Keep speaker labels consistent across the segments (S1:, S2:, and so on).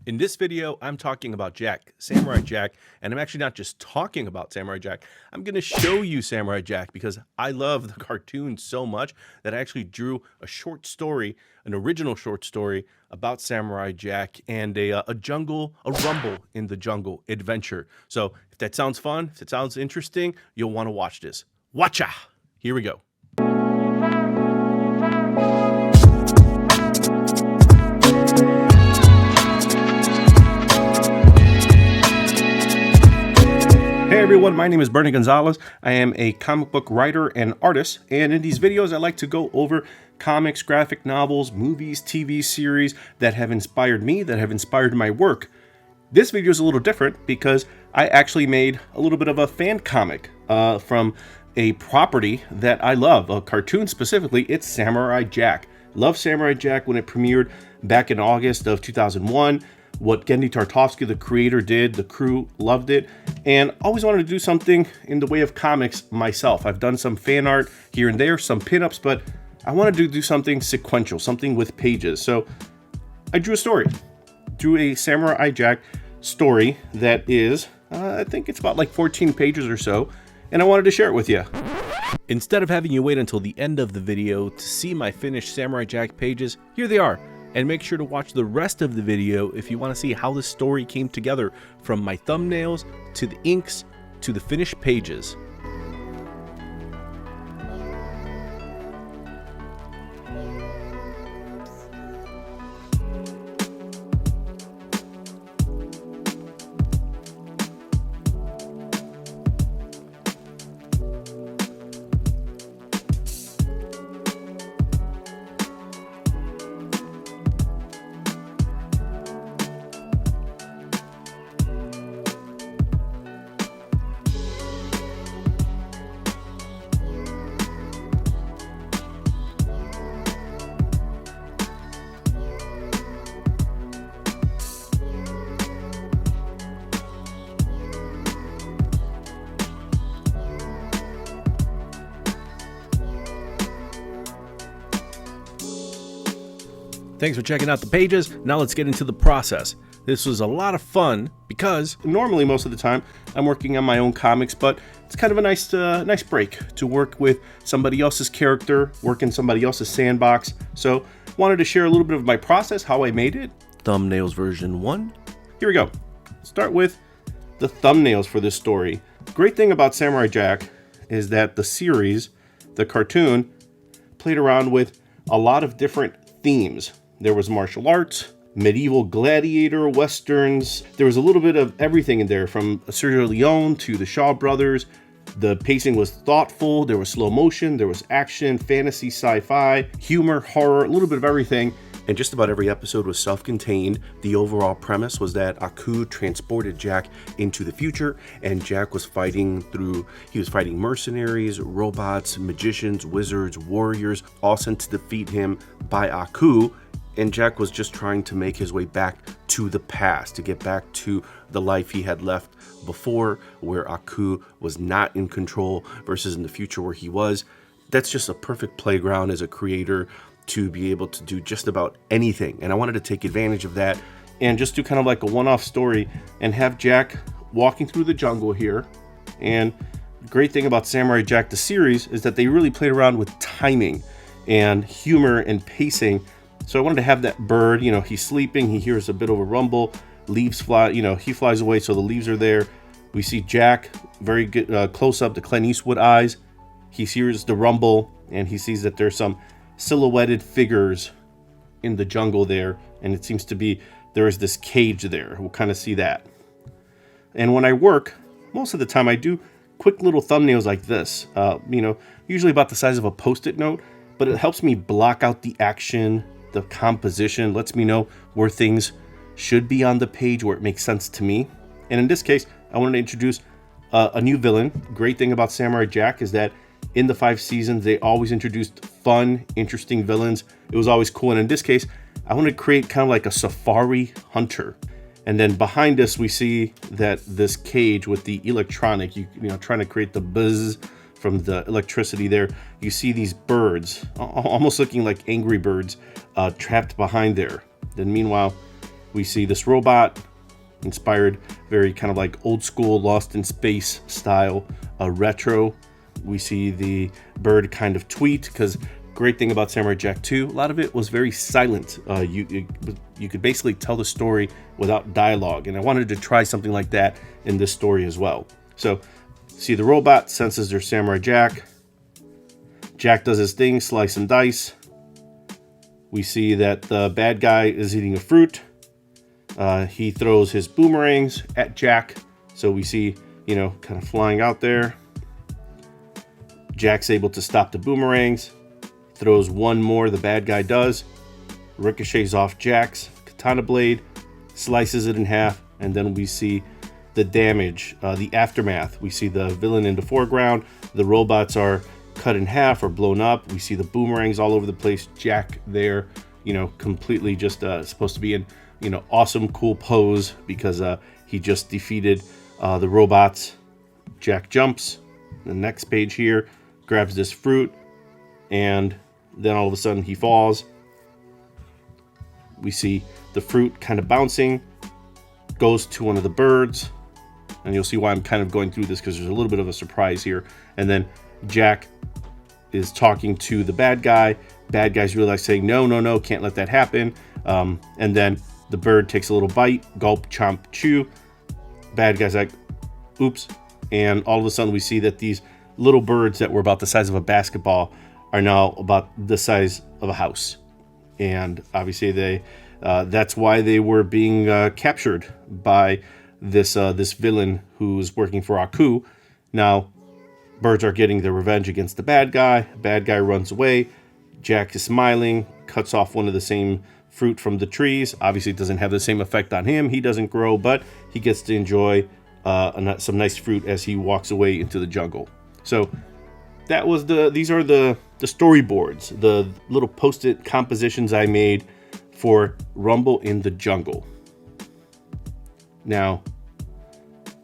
S1: In this video, I'm talking about Jack, Samurai Jack, and I'm actually not just talking about Samurai Jack. I'm going to show you Samurai Jack because I love the cartoon so much that I actually drew a short story, an original short story about Samurai Jack and a rumble in the jungle adventure. So if that sounds fun, if it sounds interesting, you'll want to watch this. Watcha! Here we go. Hey everyone, my name is Bernie Gonzalez. I am a comic book writer and artist, and in these videos I like to go over comics, graphic novels, movies, TV series that have inspired me, that have inspired my work. This video is a little different because I actually made a little bit of a fan comic from a property that I love, a cartoon specifically. It's Samurai Jack. Love Samurai Jack when it premiered back in August of 2001. What Genndy Tartakovsky, the creator, did, the crew loved it, and always wanted to do something in the way of comics myself. I've done some fan art here and there, some pinups, but I wanted to do something sequential, something with pages. So I drew a story, drew a Samurai Jack story that is, I think it's about like 14 pages or so, and I wanted to share it with you. Instead of having you wait until the end of the video to see my finished Samurai Jack pages, here they are. And make sure to watch the rest of the video if you want to see how the story came together, from my thumbnails to the inks to the finished pages. Thanks for checking out the pages. Now let's get into the process. This was a lot of fun because normally most of the time I'm working on my own comics, but it's kind of a nice break to work with somebody else's character, work in somebody else's sandbox. So wanted to share a little bit of my process, how I made it. Thumbnails version 1. Here we go. Start with the thumbnails for this story. Great thing about Samurai Jack is that the series, the cartoon, played around with a lot of different themes. There was martial arts, medieval gladiator, westerns. There was a little bit of everything in there, from Sergio Leone to the Shaw Brothers. The pacing was thoughtful. There was slow motion. There was action, fantasy, sci-fi, humor, horror, a little bit of everything. And just about every episode was self-contained. The overall premise was that Aku transported Jack into the future, and Jack was fighting mercenaries, robots, magicians, wizards, warriors, all sent to defeat him by Aku. And Jack was just trying to make his way back to the past, to get back to the life he had left before, where Aku was not in control, versus in the future where he was. That's just a perfect playground as a creator to be able to do just about anything. And I wanted to take advantage of that and just do kind of like a one-off story and have Jack walking through the jungle here. And the great thing about Samurai Jack, the series, is that they really played around with timing and humor and pacing. So I wanted to have that bird, he's sleeping, he hears a bit of a rumble, leaves fly, he flies away, so the leaves are there. We see Jack, very good close up to Clint Eastwood eyes. He hears the rumble and he sees that there's some silhouetted figures in the jungle there, and it seems to be there is this cage there. We'll kind of see that. And when I work, most of the time I do quick little thumbnails like this, usually about the size of a post-it note, but it helps me block out the action, the composition, lets me know where things should be on the page, where it makes sense to me. And in this case, I wanted to introduce a new villain. Great thing about Samurai Jack is that in the 5 seasons, they always introduced fun, interesting villains. It was always cool. And in this case, I want to create kind of like a safari hunter. And then behind us, we see that this cage with the electronic, trying to create the buzz from the electricity there. You see these birds, almost looking like angry birds, trapped behind there. Then meanwhile, We see this robot, inspired very kind of like old school Lost in Space style, retro. We see the bird kind of tweet, because great thing about Samurai Jack 2, a lot of it was very silent. You could basically tell the story without dialogue, and I wanted to try something like that in this story as well. So see the robot senses there's Samurai Jack. Jack does his thing, slice and dice. We see that the bad guy is eating a fruit. He throws his boomerangs at Jack. So we see, kind of flying out there. Jack's able to stop the boomerangs. Throws one more, the bad guy does. Ricochets off Jack's katana blade. Slices it in half. And then we see the damage, the aftermath. We see the villain in the foreground. The robots are cut in half or blown up. We see the boomerangs all over the place. Jack there, completely just supposed to be in, awesome, cool pose because he just defeated the robots. Jack jumps. The next page here, grabs this fruit, and then all of a sudden he falls. We see the fruit kind of bouncing, goes to one of the birds, and you'll see why I'm kind of going through this because there's a little bit of a surprise here. And then Jack is talking to the bad guy. Bad guy's realize saying, no, can't let that happen. And then the bird takes a little bite, gulp, chomp, chew. Bad guy's like, oops. And all of a sudden we see that these little birds that were about the size of a basketball are now about the size of a house. And obviously that's why they were being captured by this villain who's working for Aku. Now, birds are getting their revenge against the bad guy. Bad guy runs away. Jack is smiling, cuts off one of the same fruit from the trees. Obviously, it doesn't have the same effect on him. He doesn't grow, but he gets to enjoy some nice fruit as he walks away into the jungle. So that was these are the storyboards, the little post-it compositions I made for Rumble in the Jungle. Now,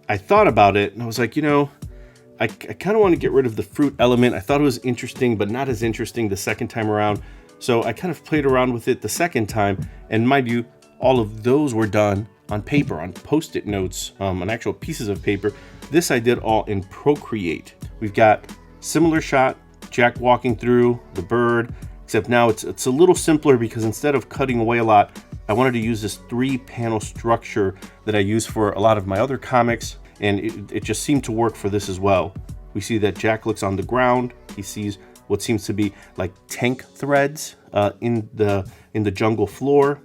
S1: I thought about it and I was like, I kind of want to get rid of the fruit element. I thought it was interesting, but not as interesting the second time around. So I kind of played around with it the second time. And mind you, all of those were done on paper, on post-it notes, on actual pieces of paper. This I did all in Procreate. We've got similar shot, Jack walking through, the bird, except now it's a little simpler because instead of cutting away a lot, I wanted to use this 3-panel structure that I use for a lot of my other comics. And it just seemed to work for this as well. We see that Jack looks on the ground. He sees what seems to be like tank threads in the jungle floor.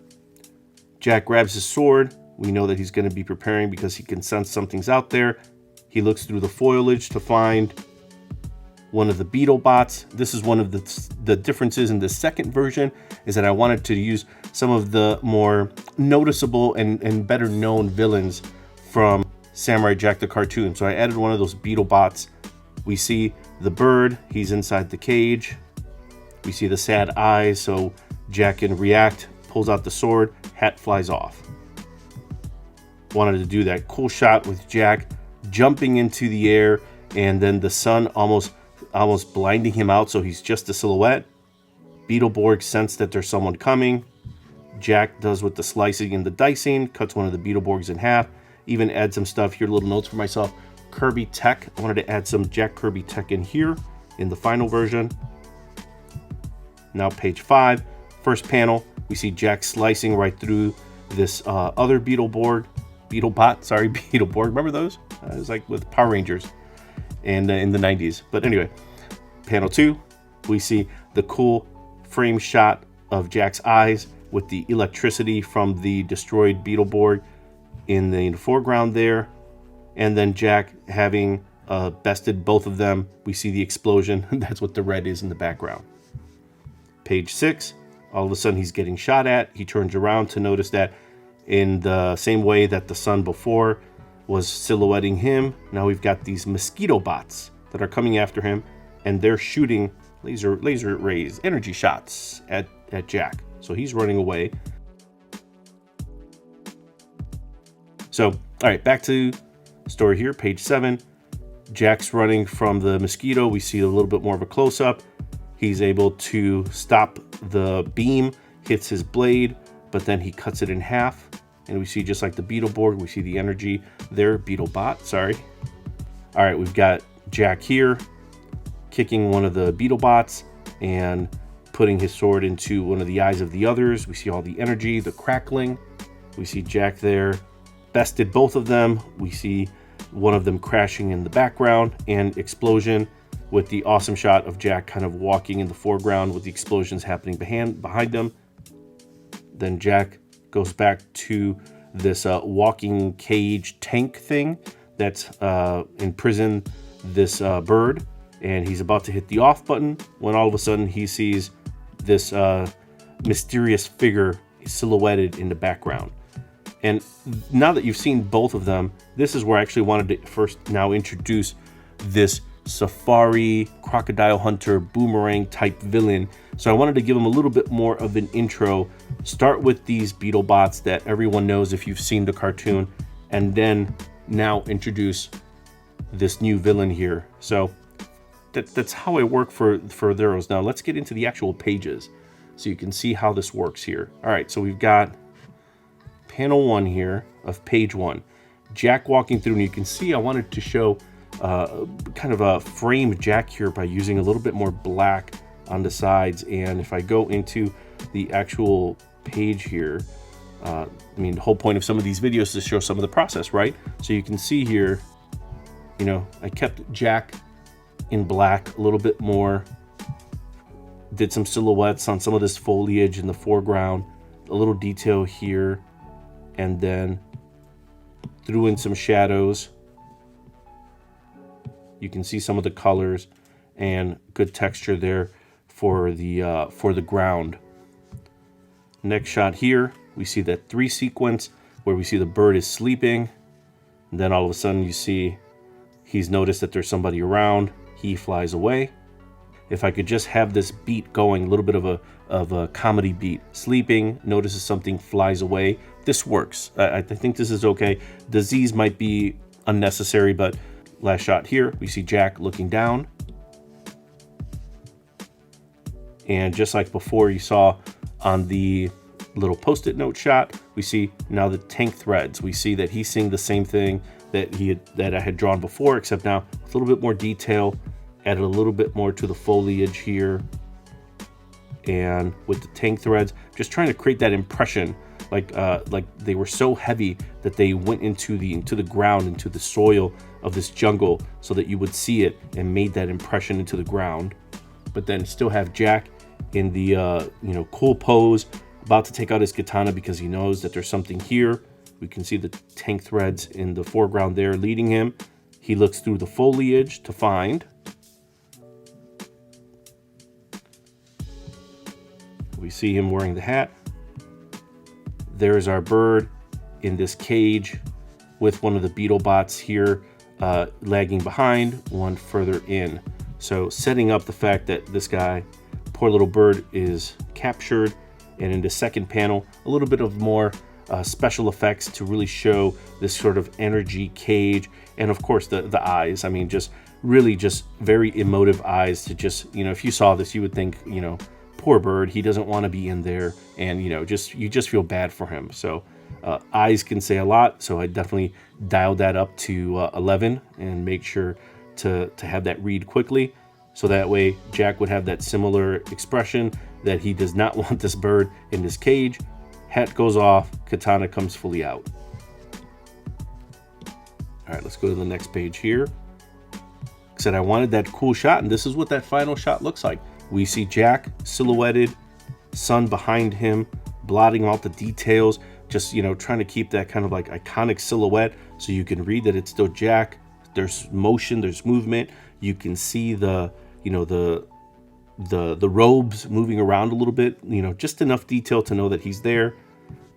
S1: Jack grabs his sword. We know that he's going to be preparing because he can sense something's out there. He looks through the foliage to find one of the beetle bots. This is one of the differences in the second version, is that I wanted to use some of the more noticeable and better known villains from Samurai Jack the cartoon. So I added one of those beetle bots. We see the bird, he's inside the cage. We see the sad eyes, so Jack can react, pulls out the sword, hat flies off. Wanted to do that cool shot with Jack jumping into the air and then the sun almost blinding him out, so he's just a silhouette. Beetleborg sense that there's someone coming. Jack does with the slicing and the dicing, cuts one of the Beetleborgs in half. Even add some stuff here, little notes for myself. Kirby Tech. I wanted to add some Jack Kirby Tech in here in the final version. Now page 5, first panel, we see Jack slicing right through this other Beetleborg. Remember those? It was like with Power Rangers and in the 90s. But anyway, panel 2, we see the cool frame shot of Jack's eyes with the electricity from the destroyed Beetleborg in the foreground there, and then Jack having bested both of them. We see the explosion. That's what the red is in the background. Page 6, all of a sudden he's getting shot at. He turns around to notice that in the same way that the sun before was silhouetting him, now we've got these mosquito bots that are coming after him, and they're shooting laser rays, energy shots at Jack. So he's running away. So, all right, back to story here, page 7. Jack's running from the mosquito. We see a little bit more of a close-up. He's able to stop the beam, hits his blade, but then he cuts it in half. and we see just like the Beetleboard, we see the energy there, Beetlebot, sorry. All right, we've got Jack here kicking one of the Beetlebots and putting his sword into one of the eyes of the others. We see all the energy, the crackling. We see Jack there, bested both of them. We see one of them crashing in the background and explosion, with the awesome shot of Jack kind of walking in the foreground with the explosions happening behind him. Then Jack goes back to this walking cage tank thing that's imprisoned this bird, and he's about to hit the off button when all of a sudden he sees this mysterious figure silhouetted in the background. And now that you've seen both of them, this is where I actually wanted to first now introduce this safari crocodile hunter boomerang type villain. So I wanted to give him a little bit more of an intro, start with these Beetlebots that everyone knows if you've seen the cartoon, and then now introduce this new villain here. So that's how I work for those. Now let's get into the actual pages so you can see how this works here. All right, so we've got panel 1 here of page 1, Jack walking through, and you can see I wanted to show kind of a framed Jack here by using a little bit more black on the sides. And if I go into the actual page here, I mean, the whole point of some of these videos is to show some of the process, right? So you can see here, you know, I kept Jack in black a little bit more, did some silhouettes on some of this foliage in the foreground, a little detail here, and then threw in some shadows. You can see some of the colors and good texture there for the ground. Next shot here, we see that 3 sequence where we see the bird is sleeping, and then all of a sudden you see he's noticed that there's somebody around. He flies away. If I could just have this beat going, a little bit of a comedy beat. Sleeping, notices something, flies away. This works. I think this is okay. Disease might be unnecessary, but last shot here, we see Jack looking down. And just like before you saw on the little post-it note shot, we see now the tank threads. We see that he's seeing the same thing that I had drawn before, except now with a little bit more detail, added a little bit more to the foliage here. And with the tank threads, just trying to create that impression, like they were so heavy that they went into the ground, into the soil of this jungle, so that you would see it and made that impression into the ground. But then still have Jack in the cool pose, about to take out his katana because he knows that there's something here. We can see the tank threads in the foreground there leading him. He looks through the foliage to find. We see him wearing the hat. There's our bird in this cage with one of the Beetlebots here lagging behind, one further in. So setting up the fact that this guy, poor little bird, is captured. And in the second panel, a little bit of more special effects to really show this sort of energy cage. And of course the eyes, I mean, just really just very emotive eyes to just, if you saw this, you would think, poor bird, he doesn't want to be in there, and you just feel bad for him. So eyes can say a lot, so I definitely dialed that up to 11 and make sure to have that read quickly, so that way Jack would have that similar expression that he does not want this bird in this cage. Hat goes off, katana comes fully out. All right, let's go to the next page here. Like I said, I wanted that cool shot, and this is what that final shot looks like. We see Jack silhouetted, sun behind him, blotting out the details, just, trying to keep that kind of like iconic silhouette so you can read that it's still Jack. There's motion, there's movement. You can see the robes moving around a little bit, just enough detail to know that he's there.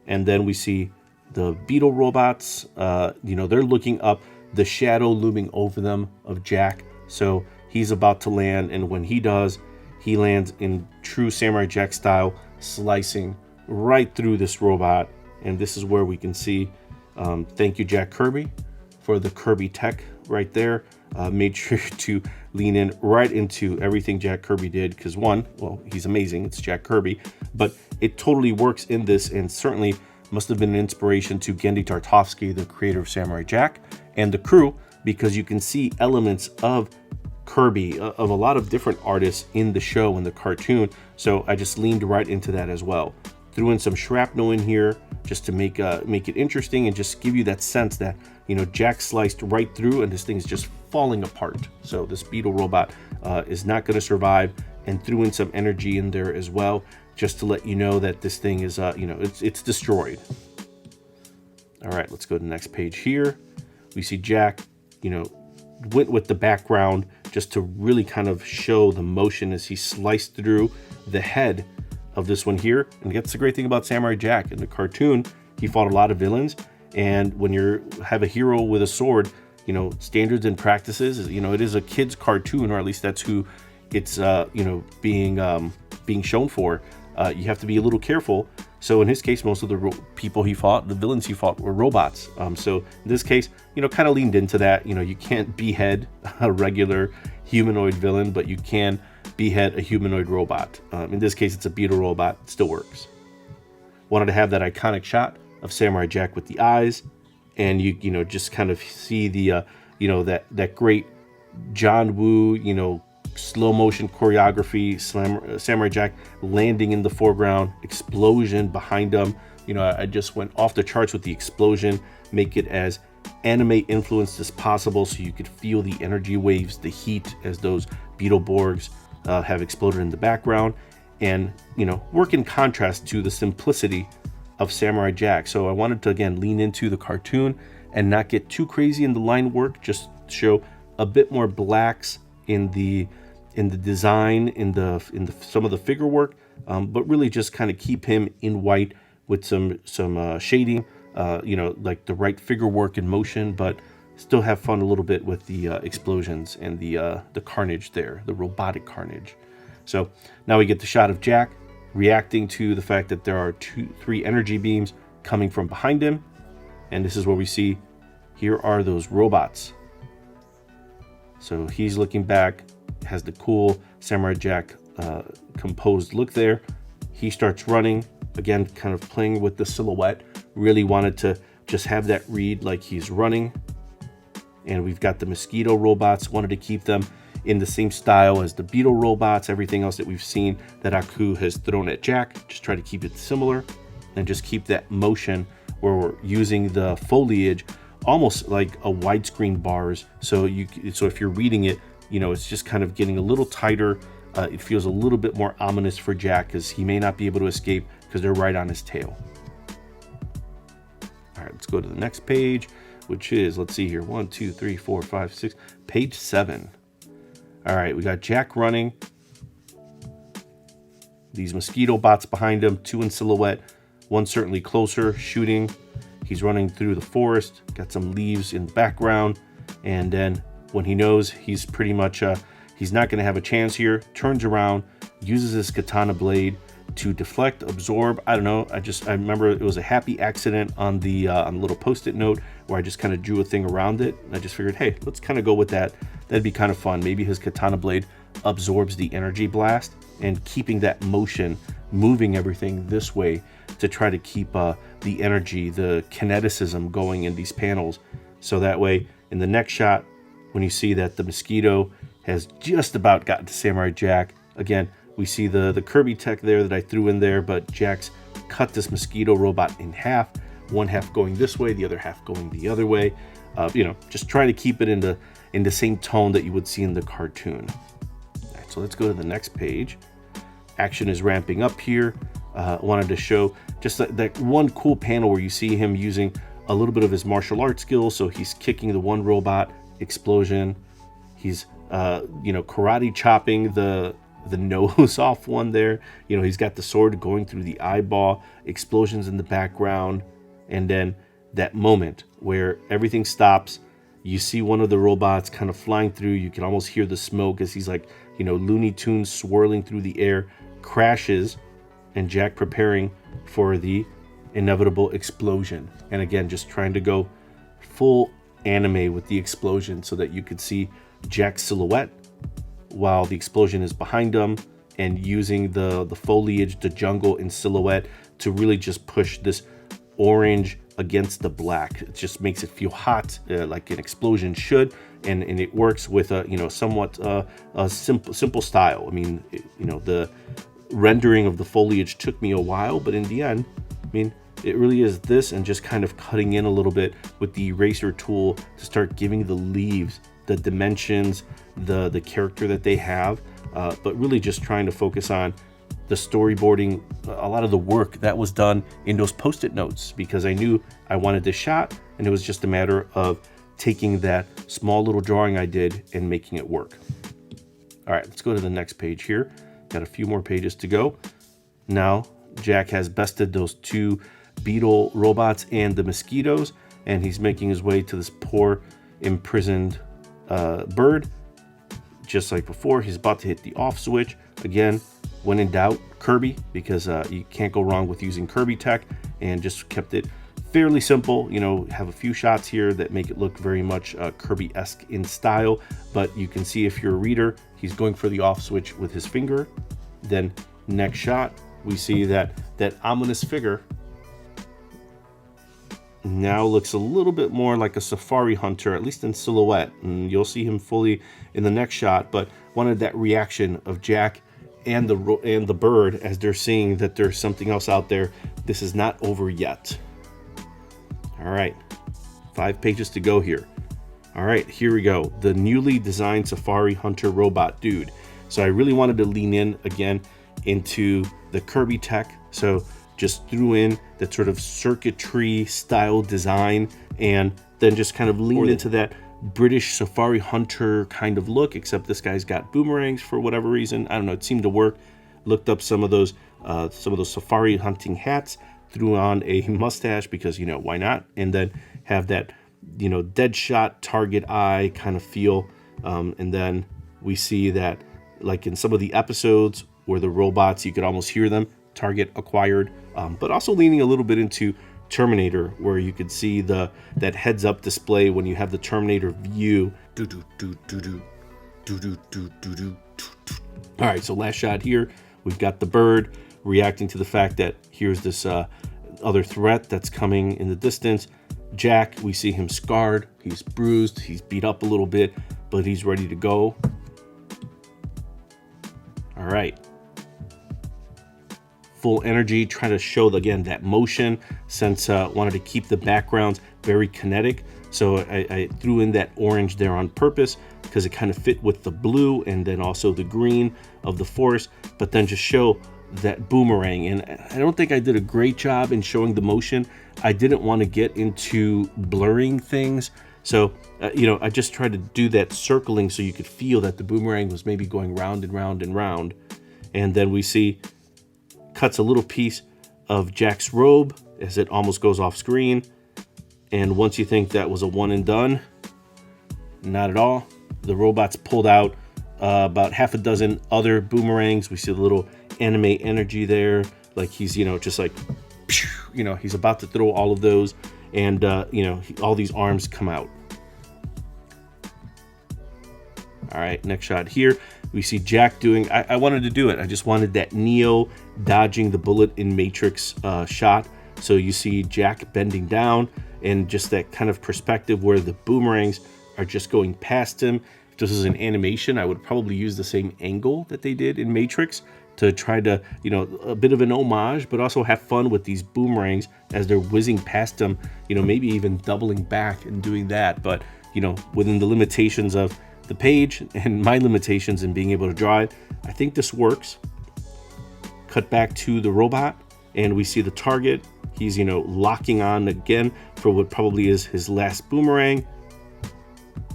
S1: And then we see the beetle robots, they're looking up, the shadow looming over them of Jack. So he's about to land, and when he does, he lands in true Samurai Jack style, slicing right through this robot. And this is where we can see, thank you Jack Kirby for the Kirby tech right there. Made sure to lean in right into everything Jack Kirby did, because one, well, he's amazing, it's Jack Kirby, but it totally works in this, and certainly must have been an inspiration to Genndy Tartakovsky, the creator of Samurai Jack, and the crew, because you can see elements of Kirby, of a lot of different artists in the show, in the cartoon. So I just leaned right into that as well. Threw in some shrapnel in here just to make it interesting and just give you that sense that, you know, Jack sliced right through and this thing is just falling apart. So this beetle robot is not going to survive, and threw in some energy in there as well, just to let you know that this thing is, you know, it's destroyed. All right, let's go to the next page here. We see Jack, you know, went with the background just to really kind of show the motion as he sliced through the head of this one here. And that's the great thing about Samurai Jack. In the cartoon, he fought a lot of villains. And when you have a hero with a sword, you know, standards and practices, you know, it is a kid's cartoon, or at least that's who it's, you know, being shown for. You have to be a little careful. So in his case, most of the people he fought, the villains he fought, were robots. So in this case, you know, kind of leaned into that. You know, you can't behead a regular humanoid villain, but you can behead a humanoid robot. In this case, it's a beetle robot. It still works. Wanted to have that iconic shot of Samurai Jack with the eyes, and you know, just kind of see the you know, that great John Woo, you know, slow motion choreography, Samurai Jack landing in the foreground, explosion behind him. You know, I just went off the charts with the explosion, make it as anime influenced as possible so you could feel the energy waves, the heat as those Beetleborgs have exploded in the background, and, you know, work in contrast to the simplicity of Samurai Jack. So I wanted to, again, lean into the cartoon and not get too crazy in the line work, just show a bit more blacks in the design, in the some of the figure work, but really just kind of keep him in white with some shading, you know, like the right figure work and motion, but still have fun a little bit with the explosions and the carnage there, the robotic carnage. So now we get the shot of Jack reacting to the fact that there are 3 energy beams coming from behind him, and this is where we see here are those robots. So he's looking back, has the cool Samurai Jack composed look there. He starts running, again, kind of playing with the silhouette. Really wanted to just have that read like he's running. And we've got the mosquito robots, wanted to keep them in the same style as the beetle robots, everything else that we've seen that Aku has thrown at Jack. Just try to keep it similar and just keep that motion where we're using the foliage almost like a widescreen bars. So if you're reading it, you know, it's just kind of getting a little tighter. It feels a little bit more ominous for Jack because he may not be able to escape because they're right on his tail. All right, let's go to the next page, which is, let's see here, 1, 2, 3, 4, 5, 6, page 7. All right, we got Jack running. These mosquito bots behind him, 2 in silhouette, 1 certainly closer, shooting. He's running through the forest, got some leaves in the background, and then when he knows he's pretty much, he's not going to have a chance here, turns around, uses his katana blade to deflect, absorb. I don't know. I remember it was a happy accident on the little post-it note where I just kind of drew a thing around it. I just figured, hey, let's kind of go with that. That'd be kind of fun. Maybe his katana blade absorbs the energy blast, and keeping that motion, moving everything this way to try to keep the energy, the kineticism going in these panels. So that way, in the next shot, when you see that the mosquito has just about gotten to Samurai Jack, again, we see the Kirby tech there that I threw in there, but Jack's cut this mosquito robot in half, one half going this way, the other half going the other way. You know, just trying to keep it in the same tone that you would see in the cartoon. All right, so let's go to the next page. Action is ramping up here. Wanted to show just that one cool panel where you see him using a little bit of his martial arts skills. So he's kicking the one robot, explosion. He's you know, karate chopping the nose off one there. You know, he's got the sword going through the eyeball, explosions in the background, and then that moment where everything stops. You see one of the robots kind of flying through. You can almost hear the smoke as he's like, you know, Looney Tunes swirling through the air, crashes, and Jack preparing for the inevitable explosion. And again, just trying to go full anime with the explosion so that you could see Jack's silhouette while the explosion is behind him, and using the foliage, the jungle in silhouette to really just push this orange against the black. It just makes it feel hot, like an explosion should, and it works with a somewhat a simple style. I mean, the rendering of the foliage took me a while, but in the end, I mean, it really is this, and just kind of cutting in a little bit with the eraser tool to start giving the leaves the dimensions, the character that they have, but really just trying to focus on the storyboarding, a lot of the work that was done in those post-it notes, because I knew I wanted this shot, and it was just a matter of taking that small little drawing I did and making it work. All right, let's go to the next page here. Got a few more pages to go. Now, Jack has bested those two beetle robots and the mosquitoes, and he's making his way to this poor imprisoned bird. Just like before, he's about to hit the off switch. Again, when in doubt, Kirby, because you can't go wrong with using Kirby tech, and just kept it fairly simple. Have a few shots here that make it look very much Kirby-esque in style, but you can see if you're a reader, he's going for the off switch with his finger. Then next shot, we see that ominous figure now looks a little bit more like a safari hunter, at least in silhouette, and you'll see him fully in the next shot, but wanted that reaction of Jack and the bird as they're seeing that there's something else out there. This is not over yet. All right, 5 pages to go here. All right, here we go. The newly designed Safari Hunter robot dude. So I really wanted to lean in again into the Kirby tech. So just threw in that sort of circuitry style design, and then just kind of leaned into that British Safari Hunter kind of look, except this guy's got boomerangs for whatever reason. I don't know, it seemed to work. Looked up some of those safari hunting hats, threw on a mustache because, why not? And then have that, dead shot target eye kind of feel. And then we see that, like in some of the episodes where the robots, you could almost hear them, target acquired, but also leaning a little bit into Terminator, where you could see that heads up display when you have the Terminator view. All right, so last shot here, we've got the bird reacting to the fact that here's this other threat that's coming in the distance. Jack, we see him scarred, he's bruised, he's beat up a little bit, but he's ready to go. All right. Full energy, trying to show again that motion, since wanted to keep the backgrounds very kinetic. So I threw in that orange there on purpose because it kind of fit with the blue and then also the green of the forest, but then just show that boomerang. And I don't think I did a great job in showing the motion. I didn't want to get into blurring things. So, I just tried to do that circling so you could feel that the boomerang was maybe going round and round and round. And then we see cuts a little piece of Jack's robe as it almost goes off screen. And once you think that was a one and done, not at all. The robot's pulled out about half a dozen other boomerangs. We see the little anime energy there, like he's just like he's about to throw all of those, and all these arms come out. All right, next shot here, we see Jack doing, I wanted to do it. I just wanted that Neo dodging the bullet in Matrix shot. So you see Jack bending down, and just that kind of perspective where the boomerangs are just going past him. If this is an animation, I would probably use the same angle that they did in Matrix to try to, a bit of an homage, but also have fun with these boomerangs as they're whizzing past him, maybe even doubling back and doing that. But, within the limitations of the page and my limitations in being able to draw it, I think this works. Cut back to the robot, and we see the target. He's, locking on again for what probably is his last boomerang.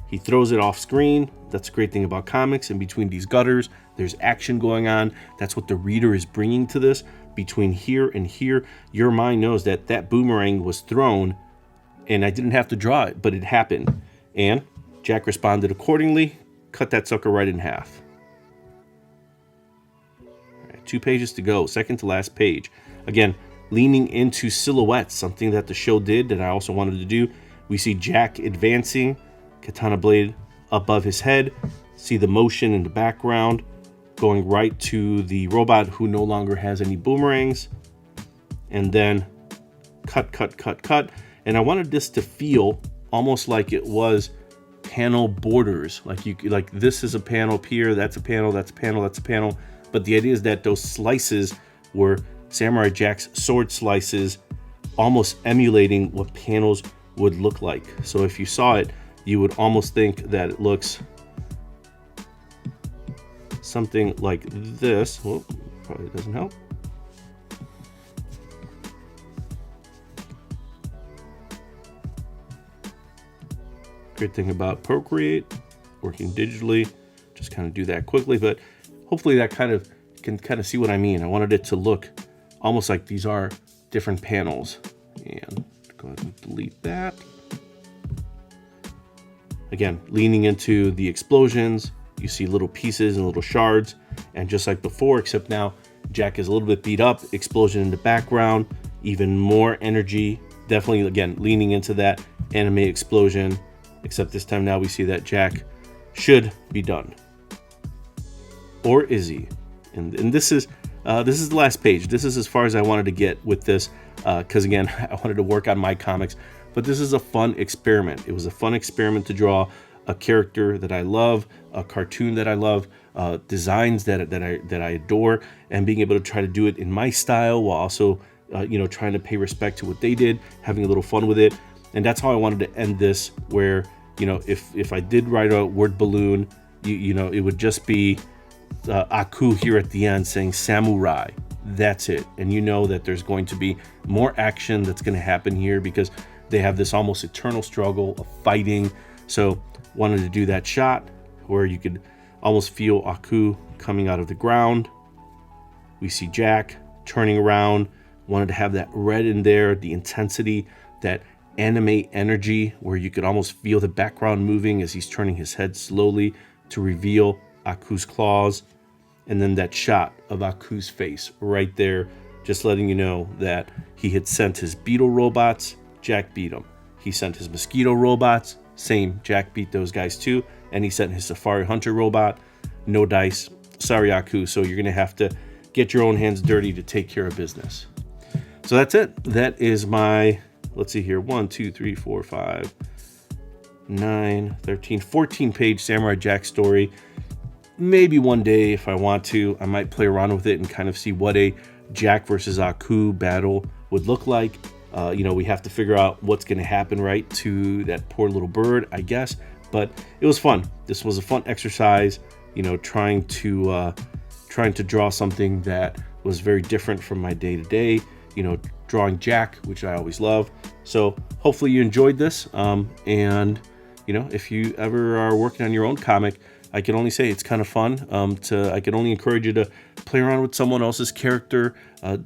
S1: He throws it off screen. That's a great thing about comics. In between these gutters, there's action going on. That's what the reader is bringing to this. Between here and here, your mind knows that that boomerang was thrown, and I didn't have to draw it, but it happened. And Jack responded accordingly, cut that sucker right in half. All right, 2 pages to go, second to last page. Again, leaning into silhouettes, something that the show did that I also wanted to do. We see Jack advancing, katana blade above his head, see the motion in the background, going right to the robot who no longer has any boomerangs. And then cut, cut, cut, cut. And I wanted this to feel almost like it was panel borders. Like this is a panel here, that's a panel, that's a panel, that's a panel. But the idea is that those slices were Samurai Jack's sword slices, almost emulating what panels would look like. So if you saw it, you would almost think that it looks something like this. Oh, probably doesn't help. Great thing about Procreate, working digitally, just kind of do that quickly, but hopefully that can kind of see what I mean. I wanted it to look almost like these are different panels. And go ahead and delete that. Again, leaning into the explosions, you see little pieces and little shards, and just like before, except now Jack is a little bit beat up, explosion in the background, even more energy, definitely again leaning into that anime explosion, except this time now we see that Jack should be done. Or is he? And this is the last page. This is as far as I wanted to get with this, because again, I wanted to work on my comics, but this is a fun experiment. It was a fun experiment to draw a character that I love, a cartoon that I love, designs that I adore, and being able to try to do it in my style while also trying to pay respect to what they did, having a little fun with it. And that's how I wanted to end this, where if I did write a word balloon, it would just be Aku here at the end saying samurai. That's it. And you know that there's going to be more action that's going to happen here, because they have this almost eternal struggle of fighting. So wanted to do that shot where you could almost feel Aku coming out of the ground. We see Jack turning around. Wanted to have that red in there, the intensity, that anime energy where you could almost feel the background moving as he's turning his head slowly to reveal Aku's claws. And then that shot of Aku's face right there, just letting you know that he had sent his beetle robots, Jack beat him. He sent his mosquito robots, same, Jack beat those guys too. And he sent his safari hunter robot, no dice. Sorry, Aku, so you're gonna have to get your own hands dirty to take care of business. So that's it. That is my, let's see here, 1, 2, 3, 4, 5, 9, 13, 14 page Samurai Jack story. Maybe one day, if I want to, I might play around with it and kind of see what a Jack versus Aku battle would look like. We have to figure out what's going to happen, right, to that poor little bird, I guess. But it was fun. This was a fun exercise, trying to draw something that was very different from my day-to-day, drawing Jack, which I always love. So hopefully you enjoyed this. And if you ever are working on your own comic, I can only say it's kind of fun. I can only encourage you to play around with someone else's character,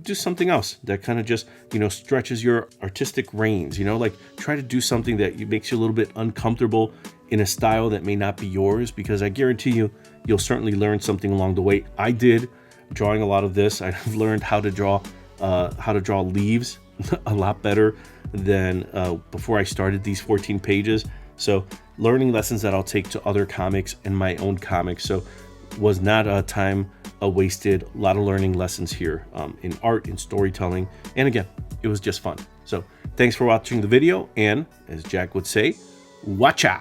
S1: do something else that kind of just, stretches your artistic reins, like try to do something that makes you a little bit uncomfortable in a style that may not be yours, because I guarantee you'll certainly learn something along the way. I did, drawing a lot of this. I've learned how to draw leaves a lot better than before I started these 14 pages. So learning lessons that I'll take to other comics and my own comics. So was not a time wasted. A lot of learning lessons here in art, in storytelling. And again, it was just fun. So thanks for watching the video. And as Jack would say, watcha!